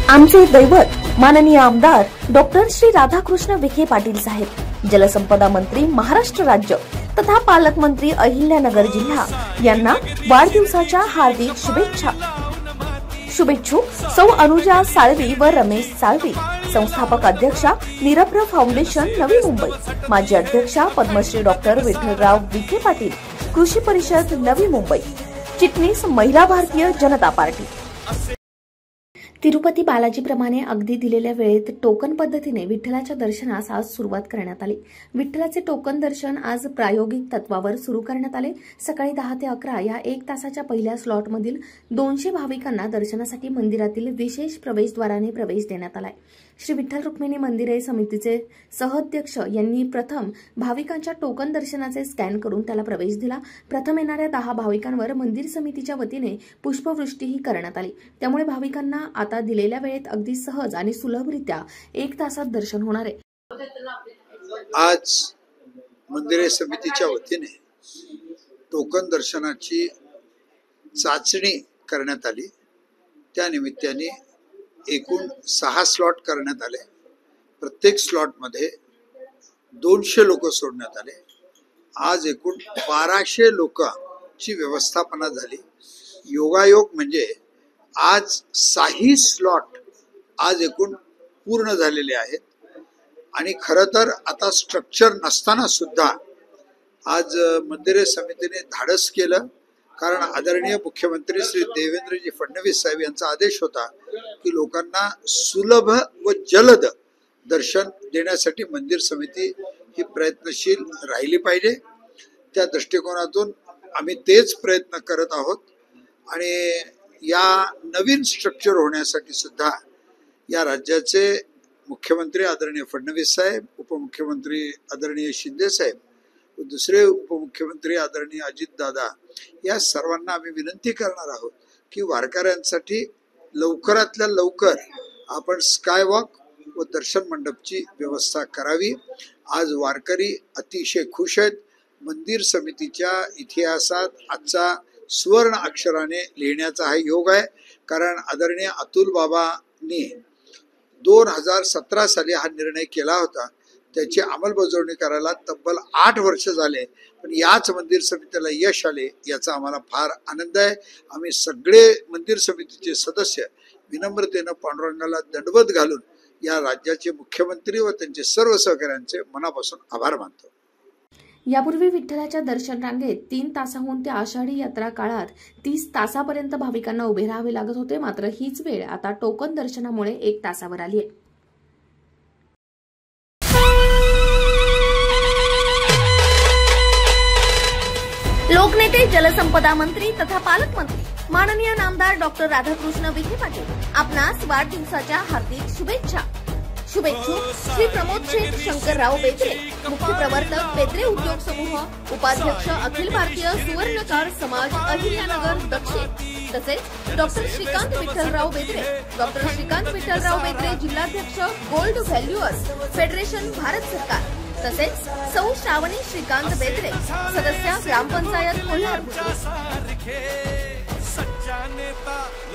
आमचे दैवत माननीय आमदार डॉक्टर श्री राधाकृष्ण विखे पाटील साहेब, जलसंपदा मंत्री महाराष्ट्र राज्य तथा पालकमंत्री अहिल्यानगर जिल्हा यांना वाढदिवसाच्या हार्दिक शुभेच्छा। शुभेच्छुक सौ अनुजा साळवी व रमेश साळवी, संस्थापक अध्यक्षा निरभ्र फाउंडेशन नवी मुंबई, माजी अध्यक्षा पद्मश्री डॉक्टर विठ्ठलराव विखे पाटील, कृषी परिषद नवी मुंबई, चिटणीस महिला भारतीय जनता पार्टी। तिरुपती बालाजीप्रमाणे अगदी दिलेल्या वेळेत टोकन पद्धतीने विठ्ठलाच्या दर्शनास आज सुरुवात करण्यात आली। विठ्ठलाचे टोकन दर्शन आज प्रायोगिक तत्वावर सुरू करण्यात आले। सकाळी 10 ते 11 या 1 तासाच्या पहिल्या स्लॉटमधील 200 भाविकांना दर्शनासाठी मंदिरातील विशेष प्रवेशद्वाराने प्रवेश देण्यात आलाय। श्री विठ्ठल रुक्मिणी मंदिरे समितीचे सहअध्यक्ष यांनी प्रथम भाविकांच्या टोकन दर्शनाचे स्कॅन करून त्याला प्रवेश दिला। प्रथम येणाऱ्या 10 भाविकांवर मंदिर समितीच्या वतीने पुष्पवृष्टीही करण्यात आली। त्यामुळे भाविकांना आता दिलेल्या वेळेत अगदी सहज आणि सुलभरित्या 1 तासात दर्शन होणार आहे। आज मंदिरे समितीच्या वतीने टोकन दर्शनाची चाचणी करण्यात आली। त्या निमित्ताने एकूण 6 स्लॉट करण्यात आले। प्रत्येक स्लॉट मध्ये 200 लोक सोडण्यात आले। आज एकूण 1200 लोकांची व्यवस्थापना झाली। योगायोग म्हणजे आज 6 स्लॉट आज एकूण पूर्ण झालेले आहेत आणि खरं तर आता स्ट्रक्चर नसताना सुद्धा आज मंदिरे समितीने धाडस केलं, कारण आदरणीय मुख्यमंत्री श्री देवेंद्रजी फडणवीस साहेब यांचा आदेश होता की लोकांना सुलभ व जलद दर्शन देण्यासाठी मंदिर समिती ही प्रयत्नशील राहिली पाहिजे। त्या दृष्टिकोनातून आम्ही तेच प्रयत्न करत आहोत आणि या नवीन स्ट्रक्चर होण्यासाठी सुद्धा या राज्याचे मुख्यमंत्री आदरणीय फडणवीस साहेब, उपमुख्यमंत्री आदरणीय शिंदे साहेब, दुसरे उपमुख्यमंत्री आदरणीय अजितदादा या सर्वांना आम्ही विनंती करणार आहोत की वारकऱ्यांसाठी लवकरातल्या लवकर आपण स्कायवॉक व दर्शन मंडपची व्यवस्था करावी। आज वारकरी अतिशय खुश आहेत। मंदिर समितीच्या इतिहासात आजचा सुवर्ण अक्षराने लिहिण्याचा हा योग आहे, कारण आदरणीय अतुल बाबांनी 2017 साली हा निर्णय केला होता। त्याची अंमलबजावणी करायला तब्बल 8 वर्ष झाले, पण याच मंदिर समितीला यश आले याचा आम्हाला फार आनंद आहे। आम्ही सगळे मंदिर समितीचे सदस्य विनम्रतेने पांडुरंगाला दंडवत घालून या राज्याचे मुख्यमंत्री व त्यांचे सर्व सहकाऱ्यांचे मनापासून आभार मानतो। यापूर्वी विठ्ठलाच्या दर्शन रांगेत 3 तासाहून ते आषाढी यात्रा काळात 30 तासापर्यंत भाविकांना उभे राहावे लागत होते। मात्र हीच वेळ आता टोकन दर्शनामुळे 1 तासावर आली आहे। लोकनेते, जलसंपदा मंत्री तथा पालकमंत्री माननीय नामदार डॉक्टर राधाकृष्ण विखे पाटील आपणास वाढदिवसाच्या हार्दिक शुभेच्छा। शुभेच्छुक श्री प्रमोद शेठ शंकरराव बेत्रे, मुख्य प्रवर्तक बेत्रे उद्योग समूह, उपाध्यक्ष अखिल भारतीय सुवर्णकार समाज अहिल्यानगर दक्षिण, तसेच डॉक्टर श्रीकांत विठ्ठलराव बेत्रे, डॉक्टर श्रीकांत विठ्ठलराव बेत्रे जिल्हाध्यक्ष गोल्ड व्हॅल्युअर्स फेडरेशन भारत सरकार, तसेच सौ श्रावणी श्रीकांत बेत्रे सदस्य ग्रामपंचायत कोल्हापूर।